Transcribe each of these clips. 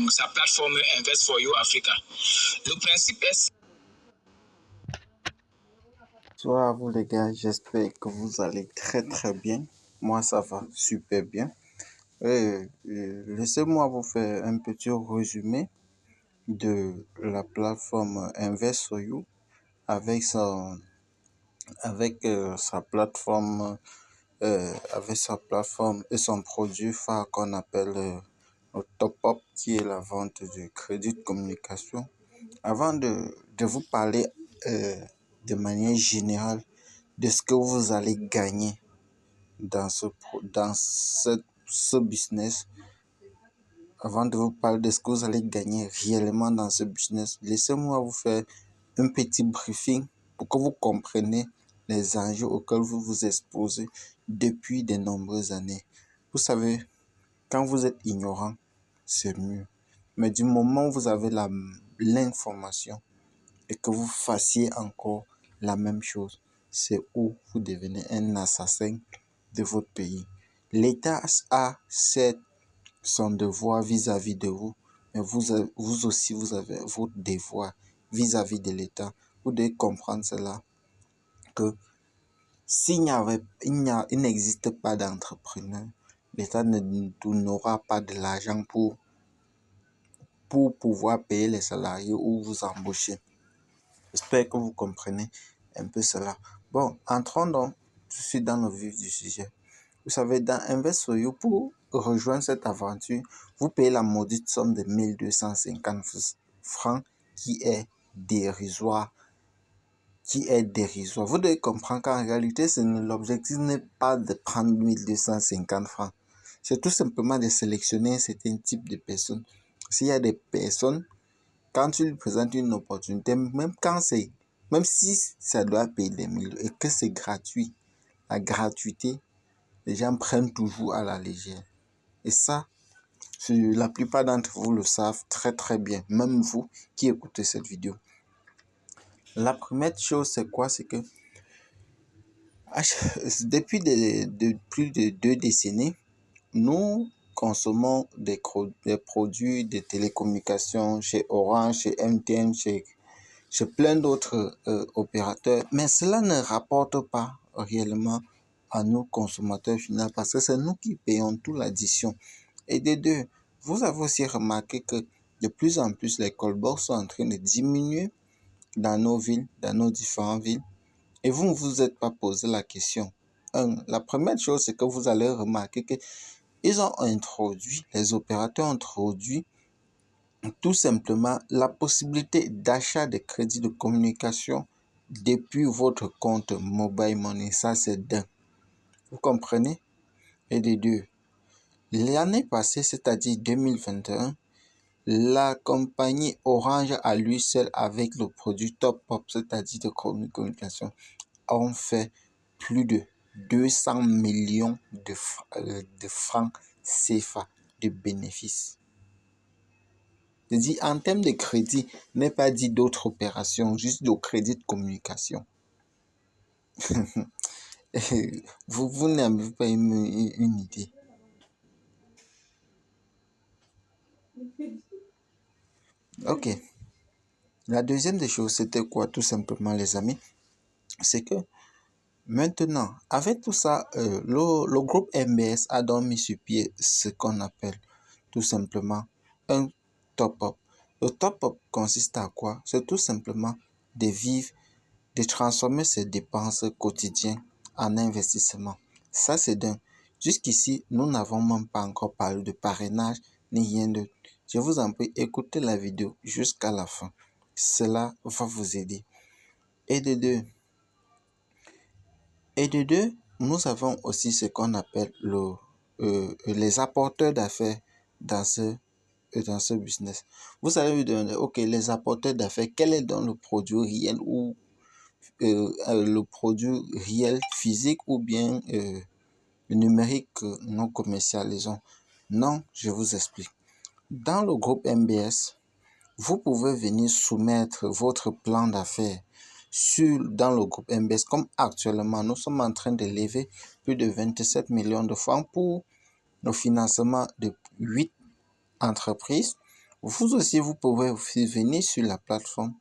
sa plateforme Invest for You Africa. Le principe est... Bonsoir à vous les gars, j'espère que vous allez très bien. Moi ça va super bien. Laissez-moi vous faire un petit résumé de la plateforme Invest for You avec sa plateforme et son produit phare qu'on appelle le Top Up, qui est la vente du crédit de communication. Avant de vous parler de manière générale de ce que vous allez gagner dans ce business, avant de vous parler de ce que vous allez gagner réellement dans ce business, laissez-moi vous faire un petit briefing pour que vous compreniez les enjeux auxquels vous vous exposez depuis de nombreuses années. Vous savez, quand vous êtes ignorant, c'est mieux. Mais du moment où vous avez l'information et que vous fassiez encore la même chose, c'est où vous devenez un assassin de votre pays. L'État a certes son devoir vis-à-vis de vous, mais vous aussi, vous avez votre devoir vis-à-vis de l'État. Vous devez comprendre cela, que il n'existe pas d'entrepreneur, l'État n'aura pas de l'argent pour pouvoir payer les salariés ou vous embaucher. J'espère que vous comprenez un peu cela. Bon, entrons donc tout de suite dans le vif du sujet. Vous savez, dans Invest for You, pour rejoindre cette aventure, vous payez la maudite somme de 1250 francs qui est dérisoire. Vous devez comprendre qu'en réalité, l'objectif n'est pas de prendre 1250 francs. C'est tout simplement de sélectionner un certain type de personnes. S'il y a des personnes, quand tu lui présentes une opportunité, même si ça doit payer des 1000 et que c'est gratuit, la gratuité, les gens prennent toujours à la légère. Et ça, la plupart d'entre vous le savent très bien, même vous qui écoutez cette vidéo. La première chose, c'est quoi? C'est que depuis plus de 2 décennies, nous consommons des produits de télécommunications chez Orange, chez MTN, chez plein d'autres opérateurs, mais cela ne rapporte pas réellement à nos consommateurs finaux parce que c'est nous qui payons toute l'addition. Et de deux, vous avez aussi remarqué que de plus en plus les callbox sont en train de diminuer dans nos villes, dans nos différentes villes, et vous ne vous êtes pas posé la question. La première chose, c'est que vous allez remarquer que les opérateurs ont introduit tout simplement la possibilité d'achat de crédits de communication depuis votre compte Mobile Money. Ça, c'est d'un. Vous comprenez? Et de deux, l'année passée, c'est-à-dire 2021, la compagnie Orange à lui seul avec le produit Top Up, c'est-à-dire de communication, ont fait plus de 200 millions de francs CFA de bénéfices. Je dis en termes de crédit, n'est pas dit d'autres opérations, juste de crédit de communication. vous n'avez pas une idée. Ok. La deuxième des choses, c'était quoi, tout simplement, les amis? C'est que maintenant, avec tout ça, le groupe MBS a donc mis sur pied ce qu'on appelle tout simplement un top-up. Le top-up consiste à quoi? C'est tout simplement de transformer ses dépenses quotidiennes en investissement. Ça, c'est d'un. Jusqu'ici, nous n'avons même pas encore parlé de parrainage ni rien d'autre. Je vous en prie, écoutez la vidéo jusqu'à la fin. Cela va vous aider. Et de deux, nous avons aussi ce qu'on appelle les apporteurs d'affaires dans ce business. Vous allez lui demander, ok, les apporteurs d'affaires, quel est donc le produit réel ou le produit réel physique ou bien numérique que nous commercialisons? Non, je vous explique. Dans le groupe MBS, vous pouvez venir soumettre votre plan d'affaires dans le groupe MBS. Comme actuellement, nous sommes en train de lever plus de 27 millions de francs pour le financement de 8 entreprises Vous aussi, vous pouvez aussi venir sur la plateforme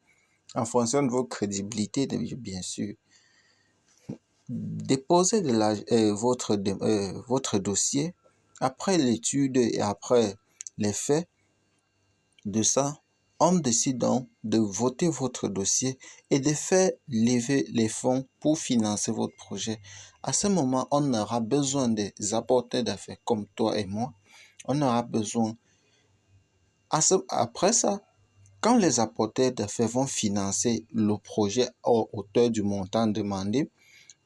en fonction de votre crédibilité, bien sûr. Déposez votre dossier. Après l'étude et après les faits de ça, on décide donc de voter votre dossier et de faire lever les fonds pour financer votre projet. À ce moment, on aura besoin des apporteurs d'affaires comme toi et moi. On aura besoin. Après ça, quand les apporteurs d'affaires vont financer le projet à hauteur du montant demandé,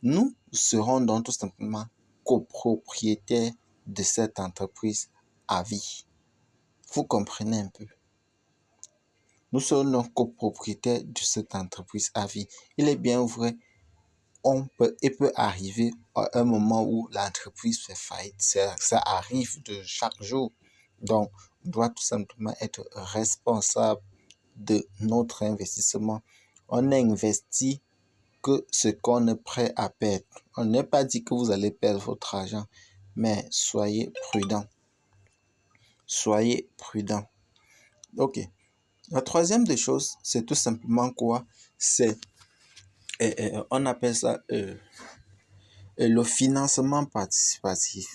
nous serons donc tout simplement copropriétaires de cette entreprise à vie. Vous comprenez un peu? Nous sommes donc copropriétaires de cette entreprise à vie. Il est bien vrai, il peut arriver à un moment où l'entreprise fait faillite. Ça arrive de chaque jour. Donc, on doit tout simplement être responsable de notre investissement. On investit que ce qu'on est prêt à perdre. On n'est pas dit que vous allez perdre votre argent, mais soyez prudent. Soyez prudent. OK. La troisième des choses, c'est tout simplement quoi? C'est, on appelle ça le financement participatif.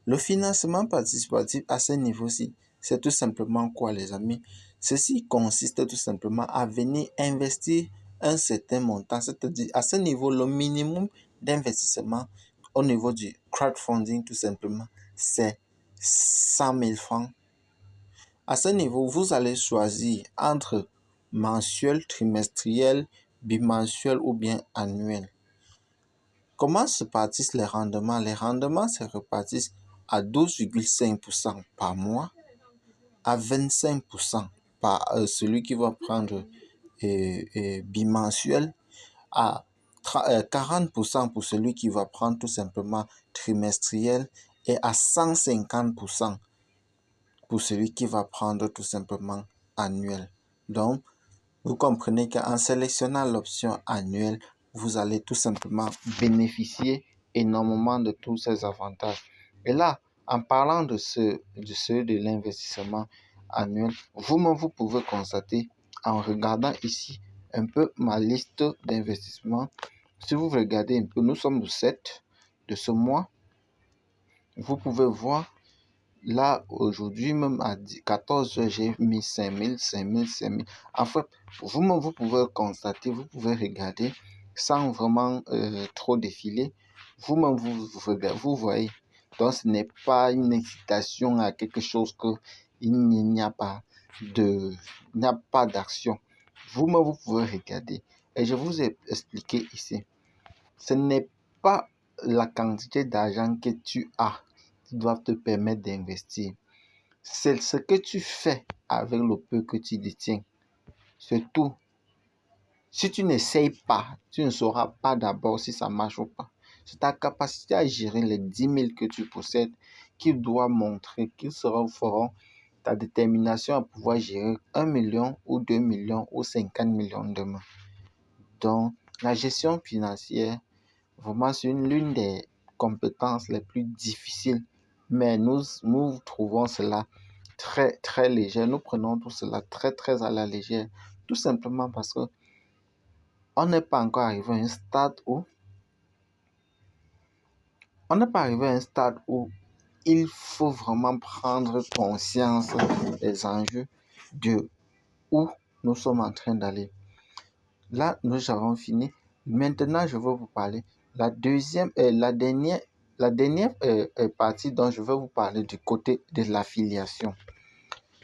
Le financement participatif à ce niveau-ci, c'est tout simplement quoi, les amis? Ceci consiste tout simplement à venir investir un certain montant, c'est-à-dire à ce niveau, le minimum d'investissement au niveau du crowdfunding, tout simplement, c'est 100 000 francs. À ce niveau, vous allez choisir entre mensuel, trimestriel, bimensuel ou bien annuel. Comment se répartissent les rendements? Les rendements se répartissent à 12,5% par mois, à 25% par celui qui va prendre bimensuel, à 40% pour celui qui va prendre tout simplement trimestriel et à 150% pour celui qui va prendre tout simplement annuel. Donc, vous comprenez qu'en sélectionnant l'option annuelle, vous allez tout simplement bénéficier énormément de tous ces avantages. Et là, en parlant de l'investissement annuel, vous-même, vous pouvez constater en regardant ici un peu ma liste d'investissements. Si vous regardez un peu, nous sommes le 7 de ce mois. Vous pouvez voir là, aujourd'hui, même à 14 heures, j'ai mis 5 000, 5 000, 5 000. En fait, vous-même, vous pouvez constater, vous pouvez regarder sans vraiment trop défiler. Vous-même, vous voyez. Donc, ce n'est pas une incitation à quelque chose qu'il n'y a pas d'action. Vous-même, vous pouvez regarder. Et je vous ai expliqué ici. Ce n'est pas la quantité d'argent que tu as qui doivent te permettre d'investir. C'est ce que tu fais avec le peu que tu détiens. C'est tout. Si tu n'essayes pas, tu ne sauras pas d'abord si ça marche ou pas. C'est ta capacité à gérer les 10 000 que tu possèdes qui doit montrer, qui feront ta détermination à pouvoir gérer 1 million ou 2 millions ou 50 millions demain. Donc, la gestion financière, vraiment, c'est l'une des compétences les plus difficiles. Mais nous trouvons cela très, très léger. Nous prenons tout cela très, très à la légère. Tout simplement parce que on n'est pas encore arrivé à un stade où il faut vraiment prendre conscience des enjeux de où nous sommes en train d'aller. Là, nous avons fini. Maintenant, je vais vous parler. La dernière partie dont je vais vous parler du côté de l'affiliation.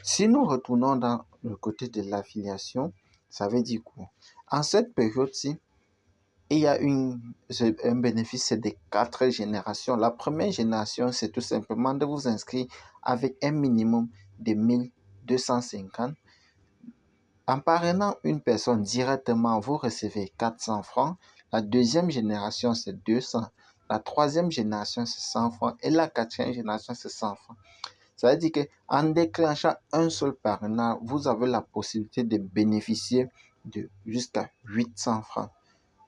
Si nous retournons dans le côté de l'affiliation, ça veut dire quoi? En cette période-ci, il y a un bénéfice des 4 générations. La première génération, c'est tout simplement de vous inscrire avec un minimum de 1250. En parrainant une personne directement, vous recevez 400 francs. La deuxième génération, c'est 200. La troisième génération, c'est 100 francs. Et la quatrième génération, c'est 100 francs. Ça veut dire qu'en déclenchant un seul parrainage, vous avez la possibilité de bénéficier de jusqu'à 800 francs.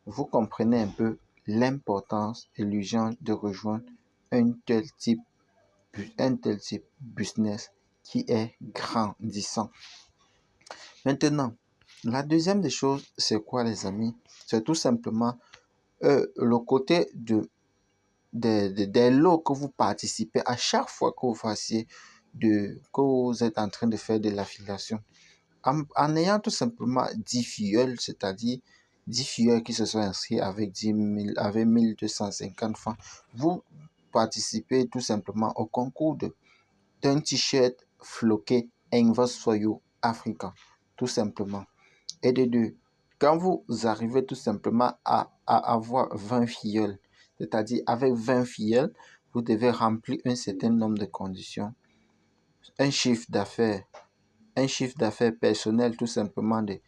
Vous comprenez un peu l'importance et l'urgence de rejoindre un tel type business qui est grandissant. Maintenant, la deuxième des choses, c'est quoi les amis? C'est tout simplement le côté des lots que vous participez à chaque fois que que vous êtes en train de faire de l'affiliation. En ayant tout simplement 10 filleuls, c'est-à-dire 10 filleuls qui se sont inscrits avec 1250 francs, vous participez tout simplement au concours d'un t-shirt floqué Invest for You Africa, tout simplement. Et de deux, quand vous arrivez tout simplement à avoir 20 filleuls, c'est-à-dire avec 20 filleuls, vous devez remplir un certain nombre de conditions. Un chiffre d'affaires personnel tout simplement de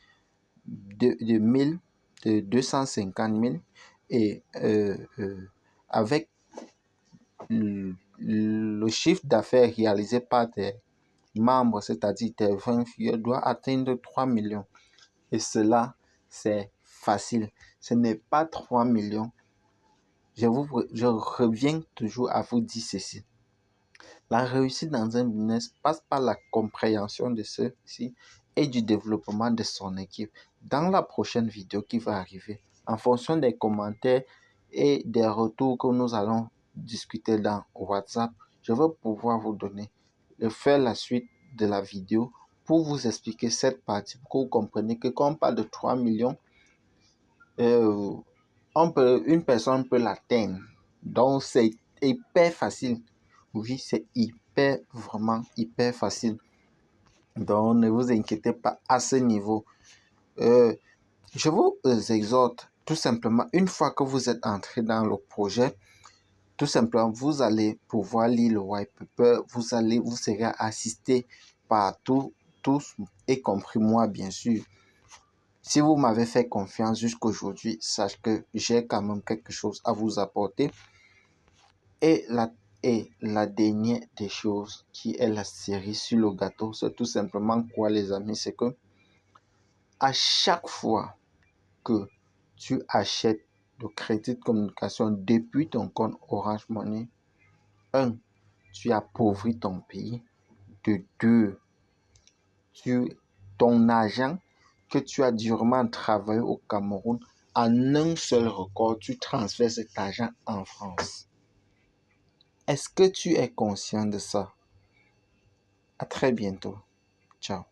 250 000 et avec le chiffre d'affaires réalisé par tes membres, c'est-à-dire tes 20 filleuls, doit atteindre 3 millions. Et cela, c'est facile. Ce n'est pas 3 millions. Je reviens toujours à vous dire ceci. La réussite dans un business passe par la compréhension de ceci et du développement de son équipe. Dans la prochaine vidéo qui va arriver, en fonction des commentaires et des retours que nous allons discuter dans WhatsApp, je vais pouvoir vous faire la suite de la vidéo pour vous expliquer cette partie, pour que vous compreniez que quand on parle de 3 millions, une personne peut l'atteindre. Donc, c'est hyper facile. Oui, c'est vraiment hyper facile. Donc, ne vous inquiétez pas à ce niveau. Je vous exhorte tout simplement, une fois que vous êtes entré dans le projet, tout simplement, vous allez pouvoir lire le white paper, vous serez assisté par tous, y compris moi, bien sûr. Si vous m'avez fait confiance jusqu'aujourd'hui, sachez que j'ai quand même quelque chose à vous apporter. Et la dernière des choses qui est la cerise sur le gâteau, c'est tout simplement quoi les amis, c'est que à chaque fois que tu achètes le crédit de communication depuis ton compte Orange Money, tu appauvris ton pays. De deux, ton argent que tu as durement travaillé au Cameroun, en un seul record, tu transfères cet argent en France. Est-ce que tu es conscient de ça? À très bientôt. Ciao.